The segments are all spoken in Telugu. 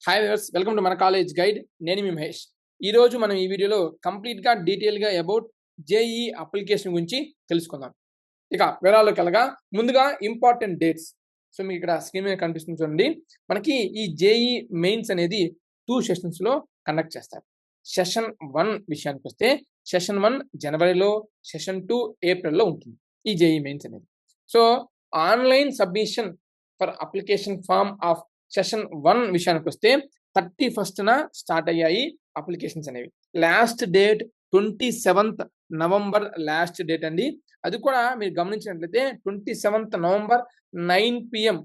హాయ్ వ్యూవర్స్, వెల్కమ్ టు మన కాలేజ్ గైడ్. నేను మీ మహేష్. ఈరోజు మనం ఈ వీడియోలో కంప్లీట్గా డీటెయిల్గా అబౌట్ జేఈ అప్లికేషన్ గురించి తెలుసుకుందాం. ఇక వివరాల్లోకి వెళ్ళగా ముందుగా ఇంపార్టెంట్ డేట్స్. సో మీకు ఇక్కడ స్క్రీన్ మీద కనిపిస్తుంది చూడండి. మనకి ఈ జేఈ మెయిన్స్ అనేది 2 సెషన్స్లో కండక్ట్ చేస్తారు. సెషన్ 1 విషయానికి వస్తే సెషన్ 1 జనవరిలో, సెషన్ 2 ఏప్రిల్లో ఉంటుంది ఈ జేఈ మెయిన్స్ అనేది. So online submission for application form of session 1 విషయానికి వస్తే 31న స్టార్ట్ అయ్యాయి అప్లికేషన్స్ అనేవి. Last date 27th November last date అండి. అది కూడా మీరు గమనించినట్లయితే 27th నవంబర్ 9 PM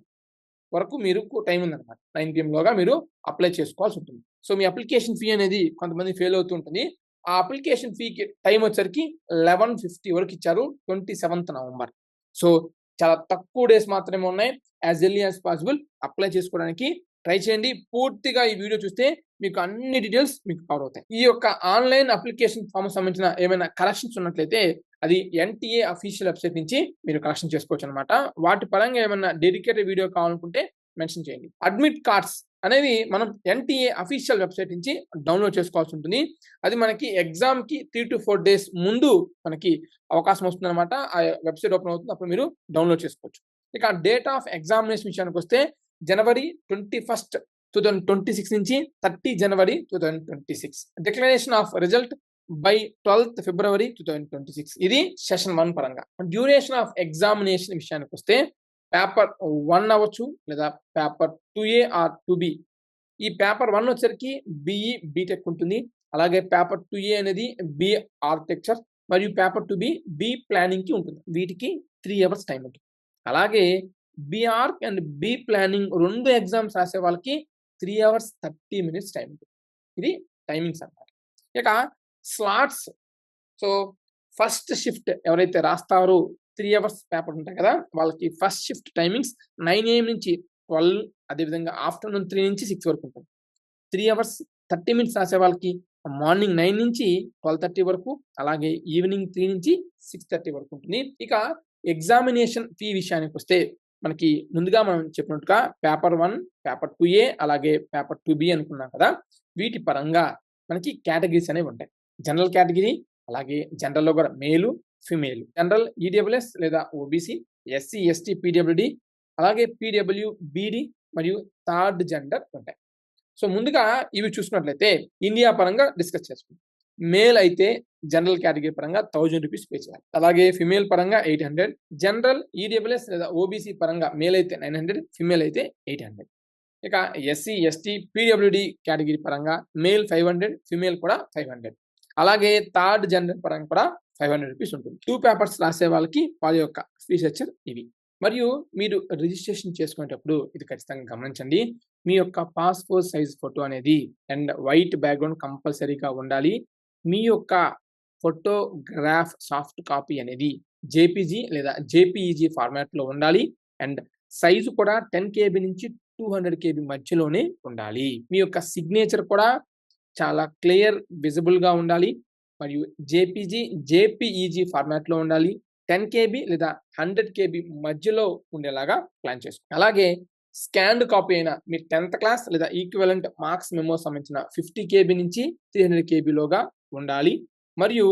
వరకు మీరు టైం ఉందన్నమాట. 9 PM లోగా మీరు అప్లై చేసుకోవాల్సి ఉంటుంది. సో మీ అప్లికేషన్ ఫీ అనేది కొంతమంది ఫెయిల్ అవుతూ ఉంటుంది. ఆ అప్లికేషన్ ఫీకి టైం వచ్చేసరికి 11:50 వరకు ఇచ్చారు 27th నవంబర్. సో చాలా తక్కువ డేస్ మాత్రమే ఉన్నాయి. As early as possible apply చేసుకోవడానికి ట్రై చేయండి. పూర్తిగా ఈ వీడియో చూస్తే మీకు అన్ని డీటెయిల్స్ మీకు కవర్ అవుతాయి. ఈ యొక్క ఆన్లైన్ అప్లికేషన్ ఫామ్ సంబంధించిన ఏమైనా కరెక్షన్స్ ఉన్నట్లయితే అది ఎన్టీఏ అఫీషియల్ వెబ్సైట్ నుంచి మీరు కరెక్షన్ చేసుకోవచ్చు అనమాట. వాటి పరంగా ఏమైనా డెడికేటెడ్ వీడియో కావాలనుకుంటే మెన్షన్ చేయండి. అడ్మిట్ కార్డ్స్ అనేవి మనం ఎన్టీఏ అఫీషియల్ వెబ్సైట్ నుంచి డౌన్లోడ్ చేసుకోవాల్సి ఉంటుంది. అది మనకి ఎగ్జామ్కి 3 to 4 days ముందు మనకి అవకాశం వస్తుంది అనమాట. ఆ వెబ్సైట్ ఓపెన్ అవుతుంది, అప్పుడు మీరు డౌన్లోడ్ చేసుకోవచ్చు. ఇక డేట్ ఆఫ్ ఎగ్జామినేషన్ విషయానికి వస్తే జనవరి 21st 2026 నుంచి 30 జనవరి 2026. Declaration of result by 12th ఫిబ్రవరి 2026. ఇది సెషన్ 1 పరంగా. డ్యూరేషన్ ఆఫ్ ఎగ్జామినేషన్ విషయానికి వస్తే పేపర్ 1 అవ్వచ్చు లేదా పేపర్ 2A ఆర్ 2B. ఈ పేపర్ 1 వచ్చేసరికి BE బీటెక్ ఉంటుంది. అలాగే పేపర్ 2A అనేది B ఆర్కిటెక్చర్ మరియు పేపర్ 2B B ప్లానింగ్కి ఉంటుంది. వీటికి 3 hours టైం ఉంటుంది. అలాగే BARC and B planning 2 exams రాసే వాళ్ళకి 3 hours 30 minutes టైం ఉంటుంది. ఇది టైమింగ్స్ అన్నమాట. ఇక స్లాట్స్. సో ఫస్ట్ షిఫ్ట్ ఎవరైతే రాస్తారో 3 hours పేపర్ ఉంటాయి కదా, వాళ్ళకి ఫస్ట్ షిఫ్ట్ టైమింగ్స్ 9 AM నుంచి 12, అదేవిధంగా ఆఫ్టర్నూన్ 3 నుంచి 6 వరకు ఉంటుంది. 3 hours 30 minutes రాసే వాళ్ళకి మార్నింగ్ 9 నుంచి 12:30 వరకు, అలాగే ఈవినింగ్ 3 నుంచి 6:30 వరకు ఉంటుంది. ఇక ఎగ్జామినేషన్ ఫీ విషయానికి వస్తే మనకి ముందుగా మనం చెప్పినట్టుగా పేపర్ 1, పేపర్ 2A అలాగే పేపర్ 2B అనుకున్నాం కదా, వీటి పరంగా మనకి కేటగిరీస్ అనేవి ఉంటాయి. జనరల్ కేటగిరీ, అలాగే జనరల్లో కూడా మేలు, ఫిమేల్, జనరల్ ఈడబ్ల్యూఎస్ లేదా ఓబీసీ, ఎస్సీ, ఎస్టీ, పీడబ్ల్యూడి, అలాగే పీడబ్ల్యూబీడి మరియు థర్డ్ జెండర్ ఉంటాయి. సో ముందుగా ఇవి చూసుకున్నట్లయితే ఇండియా పరంగా డిస్కస్ చేసుకుంటాం. మేల్ అయితే జనరల్ కేటగిరీ పరంగా 1000 రూపీస్ పే చేయాలి. అలాగే ఫిమేల్ పరంగా 800, జనరల్ ఈడబ్ల్యూఎస్ లేదా ఓబీసీ పరంగా మేల్ అయితే 900, ఫిమేల్ అయితే 800. ఇక ఎస్సీ, ఎస్టీ, పీడబ్ల్యూడి కేటగిరీ పరంగా మేల్ 500, ఫిమేల్ కూడా 500. అలాగే థర్డ్ జెండర్ పరంగా కూడా 500 రూపీస్ ఉంటుంది. 2 పేపర్స్ రాసే వాళ్ళకి వాళ్ళ యొక్క ఫీ స్ట్రక్చర్ ఇవి. మరియు మీరు రిజిస్ట్రేషన్ చేసుకునేటప్పుడు ఇది ఖచ్చితంగా గమనించండి. మీ యొక్క పాస్పోర్ట్ సైజ్ ఫోటో అనేది అండ్ వైట్ బ్యాక్గ్రౌండ్ కంపల్సరీగా ఉండాలి. మీ యొక్క ఫోటోగ్రాఫ్ సాఫ్ట్ కాపీ అనేది జేపీజీ లేదా జేపీఈజీ ఫార్మాట్లో ఉండాలి. అండ్ సైజు కూడా 10 KB నుంచి 200 KB మధ్యలోనే ఉండాలి. మీ యొక్క సిగ్నేచర్ కూడా చాలా క్లియర్ విజిబుల్గా ఉండాలి. మరియు జేపీఈజీ ఫార్మాట్లో ఉండాలి. 10 KB లేదా 100 KB మధ్యలో ఉండేలాగా ప్లాన్ చేసుకోండి. అలాగే స్కాన్డ్ కాపీ అయిన మీ 10th క్లాస్ లేదా ఈక్వివలెంట్ మార్క్స్ మెమో సంబంధించిన 50 KB నుంచి 300 KB లోగా ఉండాలి. మరియు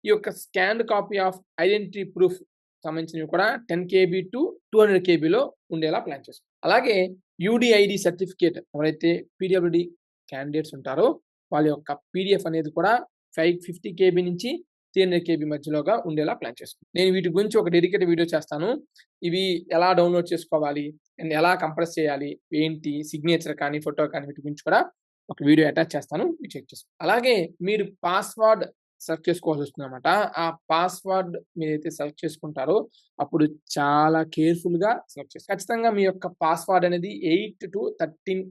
ఈ యొక్క scanned copy of identity proof సంబంధించినవి కూడా 10 KB to 200 KBలో ఉండేలా ప్లాన్ చేసుకోండి. అలాగే యూడిఐడి సర్టిఫికేట్ ఎవరైతే పీడబ్ల్యూడి క్యాండిడేట్స్ ఉంటారో వాళ్ళ యొక్క PDF అనేది కూడా 50 KB నుంచి 300 KB మధ్యలోగా ఉండేలా ప్లాన్ చేసుకోండి. నేను వీటి గురించి ఒక డెడికేటెడ్ వీడియో చేస్తాను. ఇవి ఎలా డౌన్లోడ్ చేసుకోవాలి అండ్ ఎలా కంప్రెస్ చేయాలి, ఏంటి సిగ్నేచర్ కానీ ఫోటో కానీ వీటి గురించి కూడా ఒక వీడియో అటాచ్ చేస్తాను, మీరు చెక్ చేసుకోండి. అలాగే మీరు పాస్వర్డ్ సెలెక్ట్ చేసుకోవాల్సి వస్తుంది అనమాట. ఆ పాస్వర్డ్ మీరైతే సెలెక్ట్ చేసుకుంటారో అప్పుడు చాలా కేర్ఫుల్గా సెలెక్ట్ చేసుకోండి. ఖచ్చితంగా మీ యొక్క పాస్వర్డ్ అనేది 8 to 13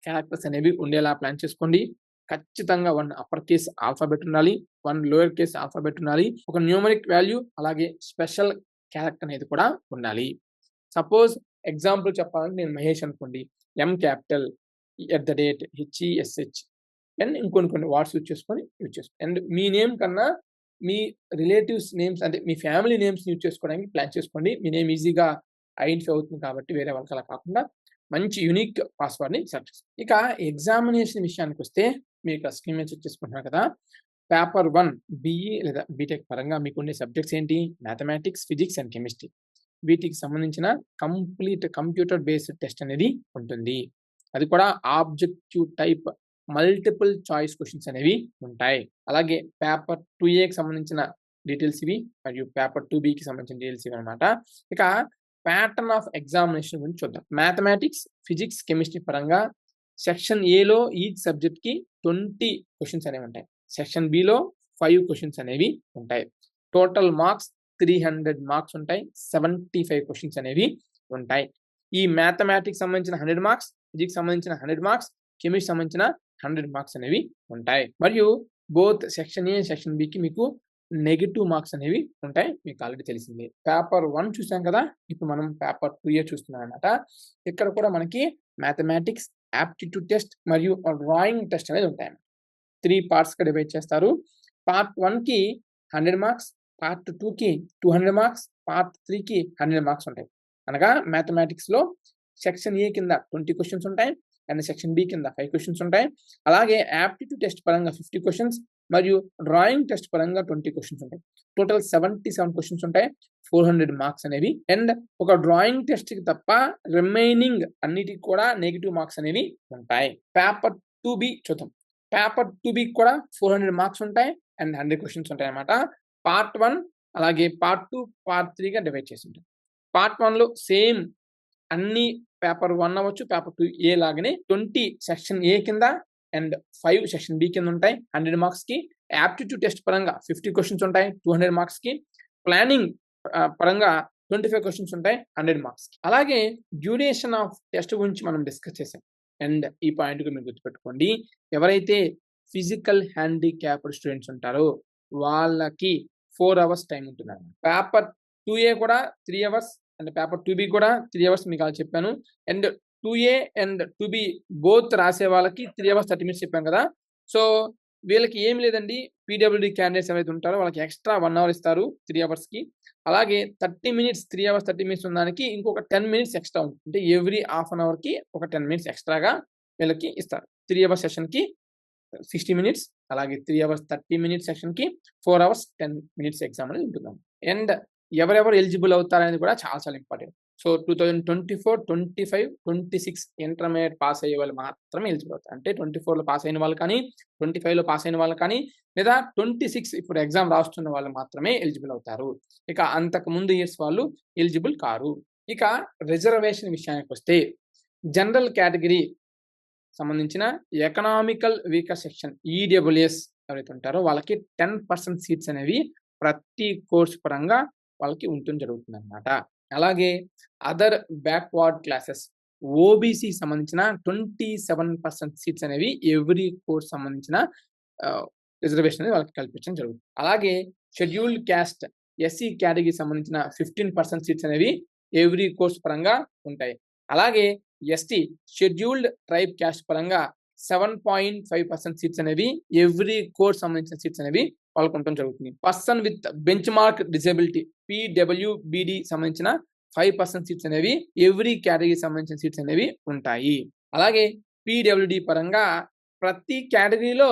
క్యారెక్టర్స్ అనేవి ఉండేలా ప్లాన్ చేసుకోండి. ఖచ్చితంగా 1 అప్పర్ కేస్ ఆల్ఫాబెట్ ఉండాలి, 1 లోయర్ కేస్ ఆల్ఫాబెట్ ఉండాలి, ఒక న్యూమరిక్ వాల్యూ, అలాగే స్పెషల్ క్యారెక్టర్ అనేది కూడా ఉండాలి. సపోజ్ ఎగ్జాంపుల్ చెప్పాలంటే నేను మహేష్ అనుకోండి, M క్యాపిటల్ @HESH అండ్ ఇంకొన్ని వాట్స్ యూజ్ చేసుకోండి. అండ్ మీ నేమ్ కన్నా మీ రిలేటివ్స్ నేమ్స్ అంటే మీ ఫ్యామిలీ నేమ్స్ యూజ్ చేసుకోవడానికి ప్లాన్ చేసుకోండి. మీ నేమ్ ఈజీగా ఐడెంటిఫై అవుతుంది కాబట్టి వేరే వాళ్ళకి అలా కాకుండా మంచి యూనిక్ పాస్వర్డ్‌ని సెలెక్ట్ చేసుకోండి. ఇక ఎగ్జామినేషన్ విషయానికొస్తే మీరు ఇక్కడ స్క్రీన్ మీద చెక్ చేసుకుంటున్నారు కదా! పేపర్ 1 బీఈ లేదా బీటెక్ పరంగా మీకుండే సబ్జెక్ట్స్ ఏంటి? Mathematics, physics and chemistry. వీటికి సంబంధించిన కంప్లీట్ కంప్యూటర్ బేస్డ్ టెస్ట్ అనేది ఉంటుంది. అది కూడా objective type multiple choice questions అనేవి ఉంటాయి. అలాగే పేపర్ 2ఏకి సంబంధించిన డీటెయిల్స్ ఇవి మరియు పేపర్ 2బికి సంబంధించిన డీటెయిల్స్ ఇవి అనమాట. ఇక ప్యాటర్న్ ఆఫ్ ఎగ్జామినేషన్ గురించి చూద్దాం. మ్యాథమెటిక్స్, ఫిజిక్స్, కెమిస్ట్రీ పరంగా సెక్షన్ ఏలో ఈచ్ సబ్జెక్ట్‌కి 20 క్వెషన్స్ అనేవి ఉంటాయి. సెక్షన్ బిలో 5 క్వెషన్స్ అనేవి ఉంటాయి. టోటల్ మార్క్స్ 300 మార్క్స్ ఉంటాయి. 75 క్వెషన్స్ అనేవి ఉంటాయి. ఈ మ్యాథమెటిక్స్ సంబంధించిన 100 మార్క్స్, ఫిజిక్స్ సంబంధించిన 100 మార్క్స్, కెమిస్ట్రీ సంబంధించిన 100 మార్క్స్ అనేవి ఉంటాయి. మరియు బోత్ సెక్షన్ ఏ, సెక్షన్ బికి మీకు నెగెటివ్ మార్క్స్ అనేవి ఉంటాయి. మీకు ఆల్రెడీ తెలిసిందే. పేపర్ 1 చూసాం కదా! ఇప్పుడు మనం పేపర్ 2ఏ చూస్తున్నాం అన్నమాట. ఇక్కడ కూడా మనకి మ్యాథమెటిక్స్ యాప్టిట్యూడ్ టెస్ట్ మరియు డ్రాయింగ్ టెస్ట్ అనేది ఉంటాయి. 3 పార్ట్స్‌గా డివైడ్ చేస్తారు. పార్ట్ 1కి 100 మార్క్స్, పార్ట్ 2కి 200 మార్క్స్, పార్ట్ 3కి 100 మార్క్స్ ఉంటాయి. అనగా మ్యాథమెటిక్స్‌లో సెక్షన్ ఏ కింద 20 క్వెషన్స్ ఉంటాయి. అండ్ సెక్షన్ బి కింద 5 క్వెషన్స్ ఉంటాయి. అలాగే యాప్టిట్యూడ్ టెస్ట్ పరంగా 50 క్వెషన్స్ మరియు డ్రాయింగ్ టెస్ట్ పరంగా 20 క్వెషన్స్ ఉంటాయి. టోటల్ 77 క్వెషన్స్ ఉంటాయి. 400 మార్క్స్ అనేవి. అండ్ ఒక డ్రాయింగ్ టెస్ట్‌కి తప్ప రిమైనింగ్ అన్నిటికి కూడా నెగెటివ్ మార్క్స్ అనేవి ఉంటాయి. పేపర్ 2బి చూద్దాం. పేపర్ 2బికి కూడా 400 మార్క్స్ ఉంటాయి. అండ్ 100 క్వెషన్స్ ఉంటాయన్నమాట. పార్ట్ 1 అలాగే పార్ట్ 2, పార్ట్ 3గా డివైడ్ చేసి ఉంటాయి. పార్ట్ 1లో సేమ్ అన్ని పేపర్ 1 అవ్వచ్చు, పేపర్ 2 లాగానే 20 సెక్షన్ ఏ కింద అండ్ 5 సెక్షన్ బి కింద ఉంటాయి. 100 మార్క్స్‌కి. యాప్టిట్యూడ్ టెస్ట్ పరంగా 50 క్వెషన్స్ ఉంటాయి. 200 మార్క్స్‌కి. ప్లానింగ్ పరంగా 25 క్వెషన్స్ ఉంటాయి. 100 మార్క్స్‌కి. అలాగే డ్యూరేషన్ ఆఫ్ టెస్ట్ గురించి మనం డిస్కస్ చేసాం. అండ్ ఈ పాయింట్ మీరు గుర్తుపెట్టుకోండి. ఎవరైతే ఫిజికల్ హ్యాండిక్యాప్డ్ స్టూడెంట్స్ ఉంటారో వాళ్ళకి 4 అవర్స్ టైం ఉంటుందన్నమాట. పేపర్ 2ఏ కూడా 3 అవర్స్ అండ్ పేపర్ 2బి కూడా 3 అవర్స్ మీకు అలా చెప్పాను. అండ్ 2ఏ అండ్ 2బి బోత్ రాసే వాళ్ళకి 3 అవర్స్ 30 మినిట్స్ చెప్పాం కదా! సో, వీళ్ళకి ఏమి లేదండి. పీడబ్ల్యూడీ క్యాండిడేట్స్ ఎవరైతే ఉంటారో వాళ్ళకి ఎక్స్ట్రా 1 అవర్ ఇస్తారు 3 అవర్స్‌కి. అలాగే 30 మినిట్స్ 3 అవర్స్ 30 మినిట్స్ ఉన్నదానికి ఇంకొక 10 మినిట్స్ ఎక్స్ట్రా ఉంటుంది. అంటే ఎవ్రీ హాఫ్ అన్ అవర్‌కి ఒక 10 మినిట్స్ ఎక్స్ట్రాగా వీళ్ళకి ఇస్తారు. 3 అవర్స్ సెషన్‌కి 60 మినిట్స్ అలాగే 3 అవర్స్ 30 మినిట్స్ సెషన్‌కి 4 అవర్స్ 10 మినిట్స్ ఎగ్జామ్ అనేది ఉంటుందండి. అండ్ ఎవరెవరు ఎలిజిబుల్ అవుతారనేది కూడా చాలా చాలా ఇంపార్టెంట్. సో, 2024, 25, 26 ఇంటర్మీడియేట్ పాస్ అయ్యే వాళ్ళు మాత్రమే ఎలిజిబుల్ అవుతారు. అంటే 24లో పాస్ అయిన వాళ్ళు కానీ, 25లో పాస్ అయిన వాళ్ళు కానీ, లేదా 26 ఇప్పుడు ఎగ్జామ్ రాస్తున్న వాళ్ళు మాత్రమే ఎలిజిబుల్ అవుతారు. ఇక అంతకు ముందు ఇయర్స్ వాళ్ళు ఎలిజిబుల్ కారు. ఇక రిజర్వేషన్ విషయానికొస్తే జనరల్ కేటగిరీ సంబంధించిన ఎకనామికల్ వీకర్ సెక్షన్ ఈడబ్ల్యూఎస్ ఎవరైతే ఉంటారో వాళ్ళకి 10% సీట్స్ అనేవి ప్రతి కోర్స్ పరంగా వాళ్ళకి ఉండటం జరుగుతుందన్నమాట. అలాగే అదర్ బ్యాక్వర్డ్ క్లాసెస్ ఓబీసీ సంబంధించిన 27% సీట్స్ అనేవి ఎవ్రీ కోర్స్ సంబంధించిన రిజర్వేషన్ అనేది వాళ్ళకి కల్పించడం జరుగుతుంది. అలాగే షెడ్యూల్డ్ క్యాస్ట్ ఎస్సీ కేటగిరీ సంబంధించిన 15% సీట్స్ అనేవి ఎవ్రీ కోర్స్ పరంగా ఉంటాయి. అలాగే ఎస్టీ షెడ్యూల్డ్ ట్రైబ్ క్యాస్ట్ పరంగా 7.5% సీట్స్ అనేవి ఎవ్రీ కోర్స్ సంబంధించిన సీట్స్ అనేవి వాళ్ళకు ఉండటం జరుగుతుంది. Person with benchmark disability PWBD సంబంధించిన 5% సీట్స్ అనేవి ఎవ్రీ కేటగిరీ సంబంధించిన సీట్స్ అనేవి ఉంటాయి. అలాగే పీడబ్ల్యూడీ పరంగా ప్రతి కేటగిరీలో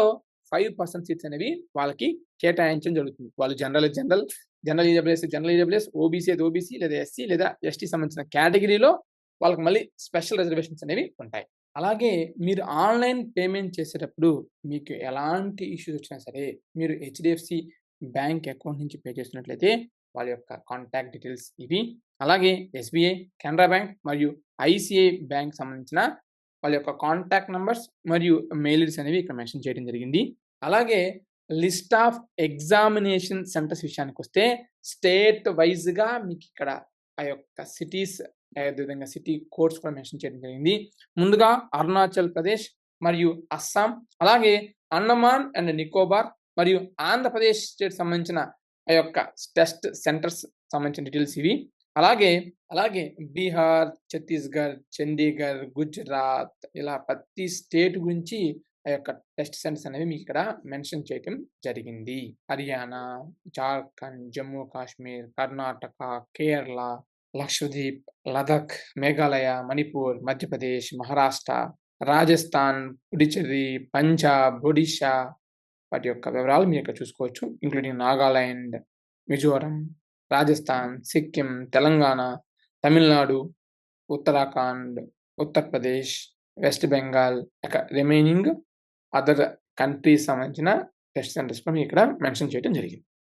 5% సీట్స్ అనేవి వాళ్ళకి కేటాయించడం జరుగుతుంది. వాళ్ళు జనరల్ ఈడబ్ల్యూఎస్, ఓబీసీ అయితే ఓబీసీ లేదా ఎస్సీ లేదా ఎస్టీ సంబంధించిన కేటగిరీలో వాళ్ళకి మళ్ళీ స్పెషల్ రిజర్వేషన్స్ అనేవి ఉంటాయి. అలాగే మీరు ఆన్‌లైన్ పేమెంట్ చేసేటప్పుడు మీకు ఎలాంటి ఇష్యూస్ వచ్చినా సరే మీరు హెచ్‌డీఎఫ్‌సీ బ్యాంక్ అకౌంట్ నుంచి పే చేస్తున్నట్లయితే వాళ్ళ యొక్క కాంటాక్ట్ డీటెయిల్స్ ఇవి. అలాగే ఎస్‌బీఐ, కెనరా బ్యాంక్ మరియు ఐసీఐ బ్యాంక్ సంబంధించిన వాళ్ళ యొక్క కాంటాక్ట్ నంబర్స్ మరియు మెయిల్ ఐడీస్ అనేవి ఇక్కడ మెన్షన్ చేయడం జరిగింది. అలాగే లిస్ట్ ఆఫ్ ఎగ్జామినేషన్ సెంటర్స్ విషయానికొస్తే స్టేట్ వైస్‌గా మీకు ఇక్కడ ఆ యొక్క సిటీస్ అదేవిధంగా సిటీ కోడ్స్ కూడా మెన్షన్ చేయడం జరిగింది. ముందుగా అరుణాచల్ ప్రదేశ్ మరియు అస్సాం, అలాగే అండమాన్ అండ్ నికోబార్ మరియు ఆంధ్రప్రదేశ్ స్టేట్ సంబంధించిన ఆ యొక్క టెస్ట్ సెంటర్స్ సంబంధించిన డీటెయిల్స్ ఇవి. అలాగే బీహార్, ఛత్తీస్‌గఢ్, చండీగఢ్, గుజరాత్ ఇలా ప్రతి స్టేట్ గురించి ఆ యొక్క టెస్ట్ సెంటర్స్ అనేవి మీకు ఇక్కడ మెన్షన్ చేయడం జరిగింది. హర్యానా, జార్ఖండ్, జమ్మూ కాశ్మీర్, కర్ణాటక, కేరళ, లక్షద్వీప్, లదాఖ్, మేఘాలయ, మణిపూర్, మధ్యప్రదేశ్, మహారాష్ట్ర, రాజస్థాన్, పుడుచ్చేరి, పంజాబ్, ఒడిషా వాటి యొక్క వివరాలు మీరు ఇక్కడ చూసుకోవచ్చు. Including Nagaland, Mizoram, Rajasthan, Sikkim, Telangana, Tamil Nadu, Uttarakhand, Uttar Pradesh, west Bengal, remaining other countries సంబంధించిన టెస్ట్ సెంటర్స్ కూడా ఇక్కడ మెన్షన్ చేయడం జరిగింది.